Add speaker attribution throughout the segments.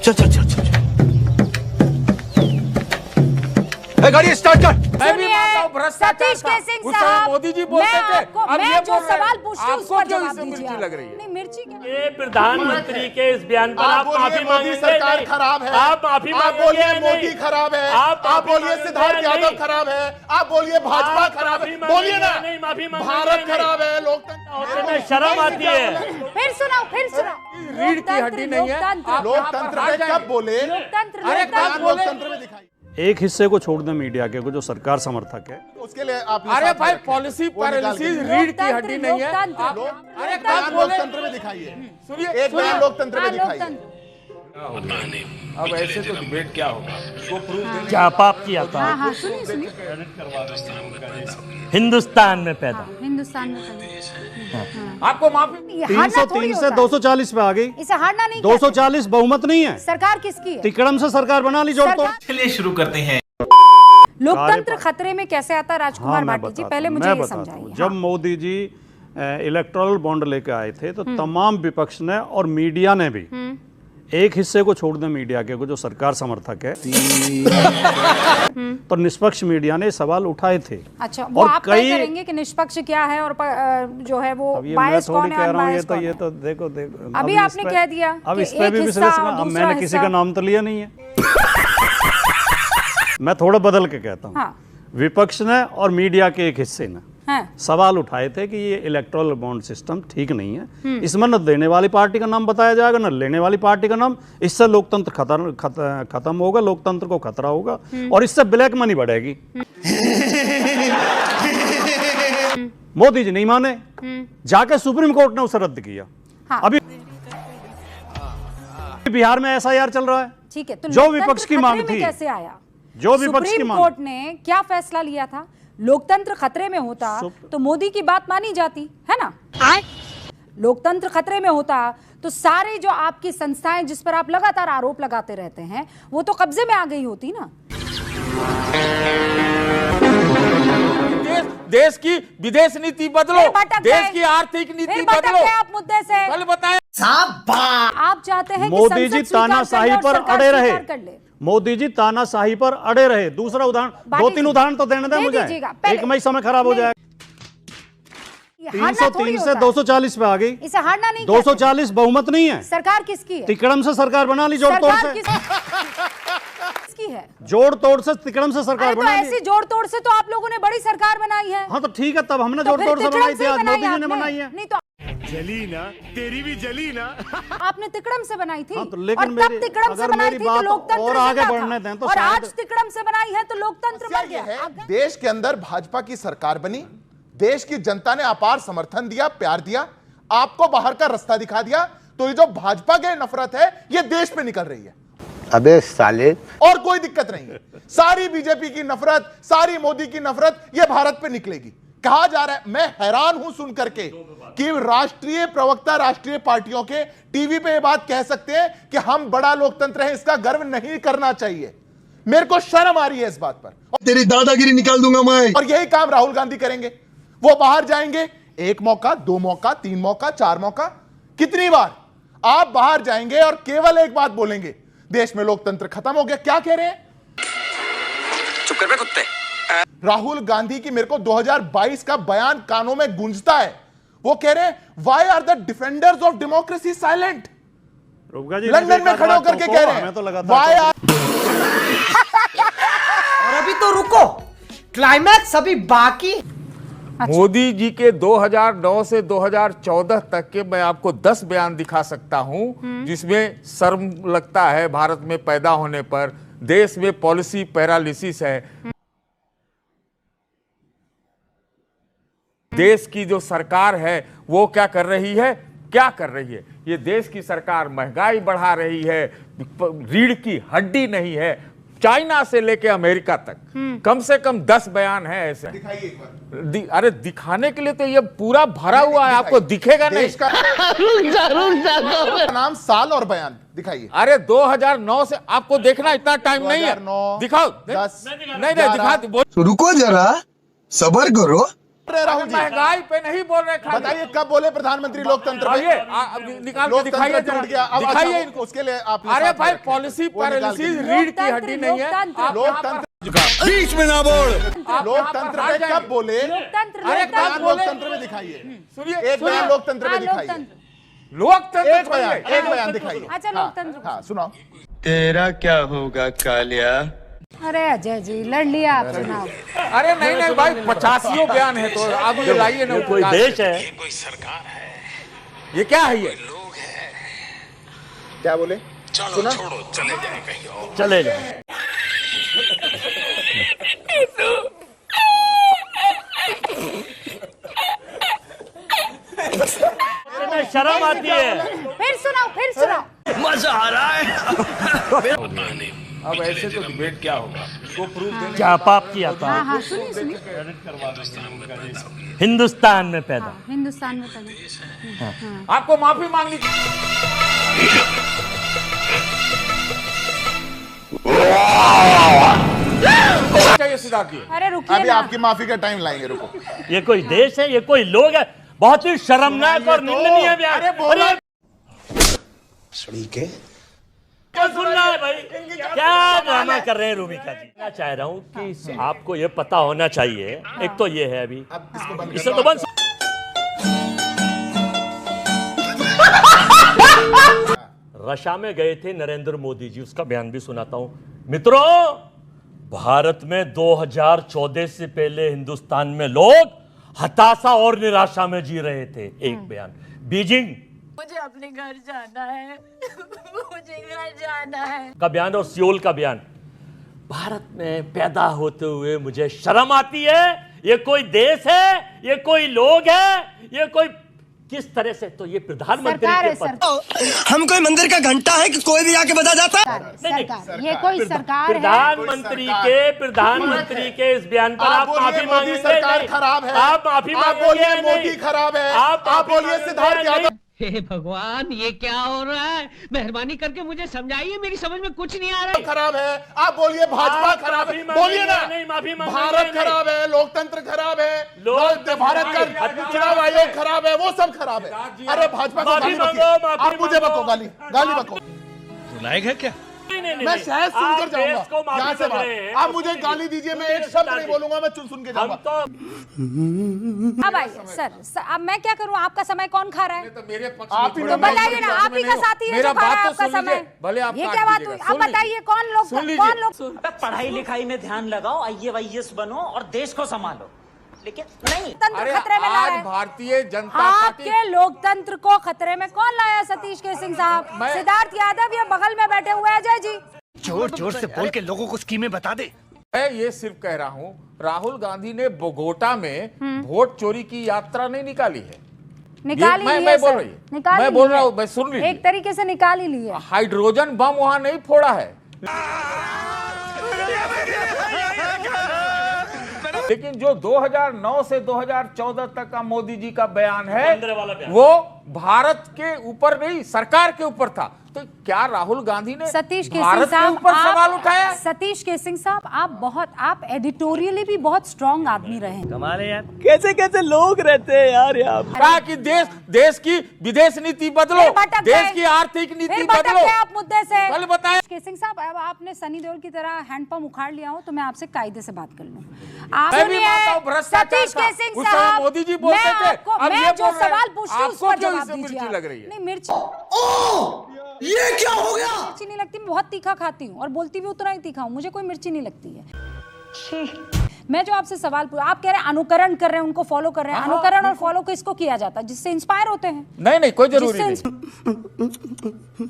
Speaker 1: चल चल चल चल गाड़ी स्टार्ट कर।
Speaker 2: मैं भी मानता हूं भ्रष्टाचार
Speaker 3: सतीश
Speaker 2: था।
Speaker 3: के सिंह
Speaker 2: उस समय
Speaker 3: साहब,
Speaker 2: मोदी जी बोलते
Speaker 3: मैं
Speaker 2: थे,
Speaker 3: आपको-
Speaker 2: अब
Speaker 3: मैं
Speaker 2: ये
Speaker 3: जो
Speaker 2: बोल रहे हैं।
Speaker 3: सवाल पूछती हूँ,
Speaker 2: आपको
Speaker 3: उसका
Speaker 2: क्यों
Speaker 3: जवाब
Speaker 2: इससे
Speaker 3: दीजिए
Speaker 2: मिर्ची
Speaker 3: आप।
Speaker 2: लग रही है?
Speaker 3: नहीं, मिर्ची क्या?
Speaker 4: ये प्रधानमंत्री के इस बयान पर आप
Speaker 5: बोलिए
Speaker 4: माफी
Speaker 5: मोदी
Speaker 4: मांगेंगे?
Speaker 5: सरकार
Speaker 4: नहीं।
Speaker 5: खराब है।
Speaker 4: आप माफी
Speaker 5: आप
Speaker 4: मांगेंगे
Speaker 5: बोलिए
Speaker 4: या
Speaker 5: मोदी
Speaker 4: नहीं?
Speaker 5: खराब है।
Speaker 4: आप
Speaker 5: आप बोलिए
Speaker 4: माफी
Speaker 5: सिद्धार्थ
Speaker 4: मांगेंगे या
Speaker 5: यादव
Speaker 4: नहीं?
Speaker 5: खराब है। आप बोलिए भाजपा
Speaker 4: आप
Speaker 5: खराब
Speaker 4: माफी
Speaker 5: है।
Speaker 4: मांगेंगे
Speaker 5: बोलिए ना,
Speaker 4: या नहीं? माफी मांगेंगे
Speaker 5: भारत
Speaker 4: या नहीं?
Speaker 5: खराब है, लोकतंत्र
Speaker 4: होते में शर्म आती है।
Speaker 3: फिर सुनाओ, फिर सुनाओ।
Speaker 2: रीढ़ की हड्डी नहीं है। आप
Speaker 5: लोकतंत्र में कब बोले?
Speaker 3: लोकतंत्र,
Speaker 2: अरे
Speaker 3: लोकतंत्र।
Speaker 2: कब बोले?
Speaker 5: लोकतंत्र में दिखाई।
Speaker 6: एक हिस्से को छोड़ दें मीडिया के को जो सरकार समर्थक है।
Speaker 5: उसके लिए आपने
Speaker 2: अरे
Speaker 5: साथ
Speaker 2: भाई
Speaker 5: में रखे।
Speaker 2: पॉलिसी
Speaker 5: वो निकाल के
Speaker 2: पैरालिसिस
Speaker 5: दिखाइए।
Speaker 2: रीढ़ की हड्डी नहीं है।
Speaker 3: लोकतंत्र,
Speaker 2: आप-
Speaker 3: लोकतंत्र।
Speaker 2: अरे
Speaker 5: बयान
Speaker 2: कब बोले?
Speaker 5: लोकतंत्र में दिखाइए।
Speaker 2: सुनिए
Speaker 5: एक बयान लोकतंत्र में
Speaker 3: हाँ,
Speaker 5: दिखाइए।
Speaker 3: लोकतंत्र।
Speaker 2: अब ऐसे तो डिबेट क्या होगा? वो प्रूफ देने
Speaker 4: क्या पाप किया था?
Speaker 3: हाँ हाँ, सुनिए सुनिए।
Speaker 4: हिंदुस्तान में पैदा।
Speaker 3: हाँ, हिंदुस्तान में पहले।
Speaker 2: आपको माफी।
Speaker 3: ये हारना थोड़ी
Speaker 6: 303 से
Speaker 3: होता है।
Speaker 6: 240 पे आ गई।
Speaker 3: इसे हारना नहीं कहते।
Speaker 6: 240 बहुमत नहीं है।
Speaker 3: सरकार किसकी है?
Speaker 6: तिकड़म से सरकार बना ली जोड़ तो।
Speaker 3: सरकार-
Speaker 1: चलिए शुरू करते हैं।
Speaker 3: लोकतंत्र खतरे में कैसे आता है? राजकुमार
Speaker 6: मैं
Speaker 3: भाटी जी,
Speaker 6: बताता
Speaker 3: पहले
Speaker 6: हूं,
Speaker 3: मुझे
Speaker 6: मैं
Speaker 3: ये
Speaker 6: बताता हूं।
Speaker 3: समझाइए।
Speaker 6: जब मोदी जी इलेक्टोरल बॉन्ड लेके आए थे तो तमाम विपक्ष ने और मीडिया ने भी एक हिस्से को छोड़ दें मीडिया के को जो सरकार समर्थक है तो निष्पक्ष मीडिया ने सवाल उठाए थे।
Speaker 3: अच्छा, वो
Speaker 6: और
Speaker 3: आप तय करेंगे कि निष्पक्ष क्या है और जो है वो
Speaker 6: अब ये मैं
Speaker 3: बायस
Speaker 6: थोड़ी
Speaker 3: कौन
Speaker 6: कह
Speaker 3: है,
Speaker 6: रहा हूँ,
Speaker 3: अनबायस कौन
Speaker 6: ये
Speaker 3: है?
Speaker 6: तो देखो देखो
Speaker 3: अभी
Speaker 6: अब
Speaker 3: आपने
Speaker 6: इस पे-
Speaker 3: कह दिया
Speaker 6: अब
Speaker 3: कि
Speaker 6: इस पे
Speaker 3: एक
Speaker 6: भी
Speaker 3: हिस्सा
Speaker 6: विश्लेषण
Speaker 3: और
Speaker 6: अब
Speaker 3: दूसरा
Speaker 6: मैंने किसी का
Speaker 3: हिस्सा।
Speaker 6: नाम तो लिया नहीं है। मैं थोड़ा बदल के कहता हूँ।
Speaker 3: हाँ।
Speaker 6: विपक्ष ने और मीडिया के एक हिस्से ने
Speaker 3: हाँ।
Speaker 6: सवाल उठाए थे कि ये इलेक्टोरल बॉन्ड सिस्टम ठीक नहीं है। इसमें न देने वाली पार्टी का नाम बताया जाएगा न लेने वाली पार्टी का नाम। इससे लोकतंत्र खत्म होगा, लोकतंत्र को खतरा होगा और इससे ब्लैक मनी बढ़ेगी। मोदी जी नहीं माने, जाके सुप्रीम कोर्ट ने उसे रद्द किया।
Speaker 3: हाँ।
Speaker 6: अभी बिहार में SIR चल रहा है।
Speaker 3: ठीक है, तो
Speaker 6: जो
Speaker 3: लोकतंत्र
Speaker 6: विपक्ष की मांग
Speaker 3: खतरे में
Speaker 6: थी,
Speaker 3: कैसे आया?
Speaker 6: जो विपक्ष की
Speaker 3: सुप्रीम
Speaker 6: मांग,
Speaker 3: कोर्ट ने क्या फैसला लिया था? लोकतंत्र खतरे में होता तो मोदी की बात मानी जाती है ना? लोकतंत्र खतरे में होता तो सारे जो आपकी संस्थाएं जिस पर आप लगातार आरोप लगाते रहते हैं वो तो कब्जे में आ गई होती ना।
Speaker 2: देश की विदेश नीति बदलो,
Speaker 3: फिर भटक
Speaker 2: देश
Speaker 3: गए।
Speaker 2: की आर्थिक नीति
Speaker 3: फिर भटक
Speaker 2: बदलो।
Speaker 3: गए आप मुद्दे से।
Speaker 2: कल बताया
Speaker 3: आप चाहते हैं कि
Speaker 6: मोदी जी
Speaker 3: संसद स्वीकार
Speaker 6: तानाशाही
Speaker 3: कर ले और
Speaker 6: पर
Speaker 3: सरकार
Speaker 6: अड़े रहे।
Speaker 3: स्वीकार कर ले।
Speaker 6: मोदी जी तानाशाही पर अड़े रहे। दूसरा उदाहरण,
Speaker 3: बाटी
Speaker 6: 2-3
Speaker 3: जी,
Speaker 6: उदाहरण तो देने दें
Speaker 3: दे
Speaker 6: मुझे।
Speaker 3: दीजिएगा, पहले-
Speaker 6: 1 मई समय खराब हो
Speaker 3: नहीं,
Speaker 6: जाएगा।
Speaker 3: ये हारना थोड़ी
Speaker 6: 303 से
Speaker 3: होता है।
Speaker 6: 240 पे आ गई।
Speaker 3: इसे हारना नहीं कहते।
Speaker 6: 240 बहुमत नहीं है।
Speaker 3: सरकार किसकी है?
Speaker 6: तिकड़म से सरकार बना ली जोड़ तोड़
Speaker 3: सरकार
Speaker 6: से।
Speaker 3: किसकी है?
Speaker 6: जोड़ तोड़ से तिकड़म से सरकार
Speaker 3: अरे तो
Speaker 6: बना ली।
Speaker 3: ऐसी जोड़ तोड़ से तो आप लोगों ने बड़ी सरकार बनाई है।
Speaker 6: हाँ तो ठीक है, तब हमने
Speaker 3: तो
Speaker 6: जोड़
Speaker 3: फिर
Speaker 6: तोड़ से
Speaker 3: तिकड़म
Speaker 6: बनाई थी,
Speaker 3: से
Speaker 6: आज
Speaker 3: बनाई
Speaker 6: मोदी जी ने
Speaker 3: आपने।
Speaker 6: बनाई है।
Speaker 3: नहीं तो
Speaker 7: जली ना, तेरी भी जली ना।
Speaker 3: आपने तिकड़म से बनाई थी।
Speaker 6: हाँ, तो लेकिन
Speaker 3: और तब
Speaker 6: मेरी-
Speaker 3: तिकड़म से
Speaker 6: अगर
Speaker 3: बनाई
Speaker 6: मेरी
Speaker 3: थी तो
Speaker 6: बात
Speaker 3: लोकतंत्र
Speaker 6: और आगे
Speaker 3: जिंदा
Speaker 6: बढ़ने
Speaker 3: था।
Speaker 6: दें तो
Speaker 3: और
Speaker 6: शायद-
Speaker 3: आज तिकड़म से बनाई है तो लोकतंत्र मर
Speaker 5: समस्या
Speaker 3: गया।
Speaker 5: ये है, देश के अंदर भाजपा की सरकार बनी, देश की जनता ने अपार समर्थन दिया, प्यार दिया, आपको बाहर का रास्ता दिखा दिया, तो ये जो भाजपा के नफरत है ये देश पे निकल रही है।
Speaker 8: अबे साले,
Speaker 5: और कोई दिक्कत नहीं है। सारी बीजेपी की नफरत, सारी मोदी की नफरत ये भारत पे निकलेगी। कहा जा रहा है, मैं हैरान हूं सुन करके कि राष्ट्रीय प्रवक्ता राष्ट्रीय पार्टियों के टीवी पे ये बात कह सकते हैं कि हम बड़ा लोकतंत्र है, इसका गर्व नहीं करना चाहिए। मेरे को शर्म आ रही है इस बात पर।
Speaker 7: तेरी दादागिरी निकाल दूंगा मैं।
Speaker 5: और यही काम राहुल गांधी करेंगे। वो बाहर जाएंगे, 1 मौका, 2 मौका, 3 मौका, 4 मौका, कितनी बार आप बाहर जाएंगे और केवल एक बात बोलेंगे, देश में लोकतंत्र खत्म हो गया। क्या कह रहे हैं?
Speaker 1: चुप कर बे कुत्ते।
Speaker 5: राहुल गांधी की मेरे को 2022 का बयान कानों में गूंजता है। वो कह रहे हैं, why are the defenders of democracy silent? London में खड़े होकर के कह रहे हैं, वाई आर।
Speaker 9: और अभी तो रुको, क्लाइमैक्स अभी बाकी।
Speaker 2: मोदी जी के 2009 से 2014 तक के मैं आपको 10 बयान दिखा सकता हूं जिसमें शर्म लगता है भारत में पैदा होने पर। देश में पॉलिसी पैरालिसिस है। देश की जो सरकार है वो क्या कर रही है? क्या कर रही है? ये देश की सरकार महंगाई बढ़ा रही है, रीढ़ की हड्डी नहीं है। चाइना से लेके अमेरिका तक कम से कम 10 बयान है ऐसे।
Speaker 5: दिखाइए एक बार।
Speaker 2: अरे दिखाने के लिए तो ये पूरा भरा हुआ है, आपको दिखेगा नहीं।
Speaker 5: देश का नाम, साल और बयान दिखाइए।
Speaker 2: अरे 2009 से आपको देखना इतना टाइम नहीं है।
Speaker 5: 2009,
Speaker 2: दिखाओ।
Speaker 5: 10,
Speaker 2: नहीं दिखा।
Speaker 7: तो रुको जरा, सबर करो।
Speaker 5: राहुल जी
Speaker 2: महंगाई पे नहीं बोल रहे,
Speaker 5: बताइए कब बोले प्रधानमंत्री लोकतंत्र पे?
Speaker 2: निकाल के दिखाइए,
Speaker 5: टूट गया, अब
Speaker 2: दिखाइए
Speaker 5: अच्छा,
Speaker 2: इनको।
Speaker 5: उसके लिए आप
Speaker 2: अरे भाई पॉलिसी पैरालिसिस रीढ़ की हड्डी नहीं है।
Speaker 5: लोकतंत्र
Speaker 7: बीच में ना बोल।
Speaker 5: लोकतंत्र पे कब बोले?
Speaker 2: अरे
Speaker 5: बयान लोकतंत्र में दिखाइए,
Speaker 2: सुनिए,
Speaker 5: एक बयान लोकतंत्र में दिखाइए,
Speaker 2: लोकतंत्र
Speaker 5: एक बयान दिखाइए।
Speaker 3: अच्छा, लोकतंत्र।
Speaker 5: हाँ सुनाओ।
Speaker 7: तेरा क्या होगा कालिया?
Speaker 3: अरे अजय जी लड़ लिया आप चुनाव।
Speaker 2: अरे नहीं नहीं भाई, 85 बयान है, तो आप ये लाइए ना।
Speaker 4: कोई देश है,
Speaker 1: कोई सरकार है,
Speaker 2: ये क्या है? ये
Speaker 1: लोग हैं।
Speaker 5: क्या बोले?
Speaker 1: चलो छोड़ो, चले जाए कहीं और।
Speaker 4: चले जाए। शर्म आती है।
Speaker 3: फिर सुनाओ।
Speaker 1: मजा आ रहा है।
Speaker 2: अब ऐसे तो डिबेट क्या होगा? वो प्रूफ देने
Speaker 4: क्या पाप किया था?
Speaker 3: हाँ सुनिए।
Speaker 4: हिंदुस्तान में पैदा।
Speaker 3: हिंदुस्तान में पैदा।
Speaker 2: आपको माफी मांगनी चाहिए सिद्धार्थ जी।
Speaker 3: अरे रुकिए
Speaker 5: अभी
Speaker 3: ना।
Speaker 5: आपकी माफी का टाइम लाएंगे, रुको।
Speaker 4: ये कोई देश है, ये कोई लोग है? बहुत ही शर्मनाक और निंदनीय बयान।
Speaker 5: अरे बोला
Speaker 4: क्या सुन रहा है भाई? क्या ड्रामा कर रहे हैं रूमिका जी? मैं चाह रहा हूँ कि आपको ये पता होना चाहिए, एक तो ये है अभी,
Speaker 5: अब इसको बंद
Speaker 4: इसे तो बंद। रशिया में गए थे नरेंद्र मोदी जी, उसका बयान भी सुनाता हूं मित्रों। भारत में 2014 से पहले हिंदुस्तान में लोग हताशा और निराशा में जी रहे थे। एक बयान। बीजिंग
Speaker 8: मुझे अपने घर जाना है। मुझे घर जाना है
Speaker 4: का बयान और सियोल का बयान। भारत में पैदा होते हुए मुझे शर्म आती है। ये कोई देश है, ये कोई लोग है, ये कोई किस तरह से? तो ये प्रधानमंत्री
Speaker 3: सरकार
Speaker 4: के
Speaker 3: है,
Speaker 4: पद।
Speaker 7: हम कोई मंदिर का घंटा है कि कोई भी आके बजा जाता है?
Speaker 3: सरकार, ये कोई सरकार है।
Speaker 4: प्रधानमंत्री के इस बयान पर आप माफी
Speaker 5: मोदी
Speaker 4: मांगेंगे?
Speaker 5: सरकार
Speaker 4: नहीं।
Speaker 5: खराब है।
Speaker 4: आप माफी
Speaker 5: आप
Speaker 4: मांगेंगे?
Speaker 5: बोलिए
Speaker 4: नहीं।
Speaker 5: मोदी खराब है।
Speaker 4: आप
Speaker 5: आप बोलिए सिद्धार्थ यादव
Speaker 10: हे भगवान, ये क्या हो रहा है? मेहरबानी करके मुझे समझाइए, मेरी समझ में कुछ नहीं आ रहा है।
Speaker 5: खराब है। आप बोलिए भाजपा
Speaker 4: आप
Speaker 5: खराब
Speaker 4: माफी
Speaker 5: है,
Speaker 4: मांगेंगे?
Speaker 5: बोलिए ना।
Speaker 4: नहीं, माफी मांगेंगे?
Speaker 5: भारत
Speaker 4: नहीं।
Speaker 5: खराब है, लोकतंत्र खराब है, भारत का चुनाव आयोग खराब है, वो सब खराब है। अरे भाजपा को
Speaker 4: माफी
Speaker 5: गाली
Speaker 4: मांगो,
Speaker 5: बको।
Speaker 4: माफी
Speaker 5: आप मुझे
Speaker 4: मांगो।
Speaker 5: बको, गाली बको।
Speaker 7: सुनाएगा क्या?
Speaker 5: मैं शहद सुनकर जाऊंगा यहाँ से बाहर। आप मुझे गाली दीजिए, मैं एक शब्द नहीं बोलूंगा, मैं सुन के
Speaker 4: हम
Speaker 5: जाऊंगा।
Speaker 4: तो
Speaker 3: हाँ भाई सर, अब मैं क्या करूं? आपका समय कौन खा रहा है?
Speaker 2: तो मेरे पक्ष
Speaker 5: आप ही
Speaker 2: में
Speaker 3: तो
Speaker 2: थोड़ा
Speaker 3: बताइए ना, आप ही का साथी है जो खा रहा है आपका समय।
Speaker 2: भले आप
Speaker 3: ये
Speaker 2: काट
Speaker 3: क्या बात
Speaker 2: दीजिएगा।
Speaker 3: हुई? आप बताइए कौन लोग
Speaker 10: पढ़ाई लिखाई में ध्यान लगाओ, IAS बनो और देश को संभालो, लेकिन नहीं।
Speaker 3: लोकतंत्र
Speaker 2: अरे
Speaker 3: खतरे में ला
Speaker 2: आज
Speaker 3: रहा है।
Speaker 2: भारतीय जनता पार्टी
Speaker 3: आपके लोकतंत्र को खतरे में कौन लाया? सतीश के सिंह साहब, सिद्धार्थ यादव ये बगल में बैठे हुए हैं अजय जी।
Speaker 7: जोर जोर से बोल के लोगों को स्कीमें बता दे।
Speaker 2: मैं ये सिर्फ कह रहा हूँ, राहुल गांधी ने बोगोटा में वोट चोरी की यात्रा नहीं निकाली है।
Speaker 3: निकाली
Speaker 2: मैं
Speaker 3: ली है
Speaker 2: बोल
Speaker 3: सर,
Speaker 2: रही
Speaker 3: निकाली
Speaker 2: मैं बोल
Speaker 3: ली
Speaker 2: रहा
Speaker 3: है।
Speaker 2: हूँ, मैं सुन लीजिए।
Speaker 3: एक तरीके से निकाल ही ली है।
Speaker 2: हाइड्रोजन बम वहां नहीं फोड़ा है, लेकिन जो 2009 से 2014 तक का मोदी जी का बयान है, वो भारत के ऊपर नहीं, सरकार के ऊपर था। तो क्या राहुल गांधी ने
Speaker 3: सतीश के
Speaker 2: भारत
Speaker 3: सिंह
Speaker 2: के ऊपर सवाल उठाया?
Speaker 3: सतीश के सिंह साहब, आप एडिटोरियली भी बहुत स्ट्रांग आदमी रहे हैं।
Speaker 4: हमारे यार
Speaker 10: कैसे कैसे लोग रहते हैं यार यहाँ।
Speaker 2: कहा कि देश की विदेश नीति बदलो,
Speaker 3: फिर भटक
Speaker 2: देश
Speaker 3: गए।
Speaker 2: की आर्थिक नीति
Speaker 3: फिर भटक
Speaker 2: बदलो।
Speaker 3: गए आप मुद्दे से।
Speaker 2: कल बताया
Speaker 3: के सिंह साहब, अब आपने सनी देओल की तरह हैंडपंप उखाड़ लिया हो तो मैं आपसे कायदे से बात कर लूं। आप
Speaker 2: मैं भी
Speaker 3: सुनिए,
Speaker 2: मानता हूं भ्रष्टाचार
Speaker 3: सतीश
Speaker 2: था।
Speaker 3: के सिंह
Speaker 2: उस समय
Speaker 3: साहब,
Speaker 2: मोदी जी बोलते
Speaker 3: मैं
Speaker 2: थे,
Speaker 3: आपको-
Speaker 2: अब
Speaker 3: मैं
Speaker 2: ये
Speaker 3: जो
Speaker 2: बोल रहे हैं।
Speaker 3: सवाल पूछती हूँ
Speaker 2: आपको
Speaker 3: उसका
Speaker 2: क्यों
Speaker 3: जवाब
Speaker 2: इससे
Speaker 3: दीजिए
Speaker 2: मिर्ची
Speaker 3: आप।
Speaker 2: लग रही है?
Speaker 3: नहीं मिर्ची
Speaker 7: ये क्या हो गया?
Speaker 3: मिर्ची नहीं लगती, मैं बहुत तीखा खाती हूँ और बोलती भी उतना ही तीखा हूँ, मुझे कोई मिर्ची नहीं लगती है। मैं जो आपसे सवाल पूछ, आप कह रहे हैं अनुकरण कर रहे हैं, उनको फॉलो कर रहे हैं। अनुकरण और फॉलो किसको किया जाता है? जिससे इंस्पायर होते हैं।
Speaker 2: नहीं कोई जरूरी नहीं।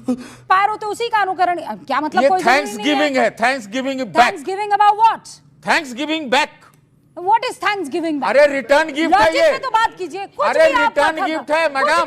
Speaker 3: इंस्पायर होते उसी का अनुकरण। क्या मतलब?
Speaker 2: ये
Speaker 3: कोई
Speaker 2: थैंक्स गिविंग है, thanks giving back.
Speaker 3: Thanks giving about what?
Speaker 2: Thanks giving back.
Speaker 3: What is thanks giving?
Speaker 2: अरे रिटर्न गिफ्ट है
Speaker 3: लॉजिक
Speaker 2: ये।
Speaker 3: में तो बात कीजिए। कुछ
Speaker 2: अरे
Speaker 3: भी आप
Speaker 2: रिटर्न
Speaker 3: बात
Speaker 2: गिफ्ट है मैडम।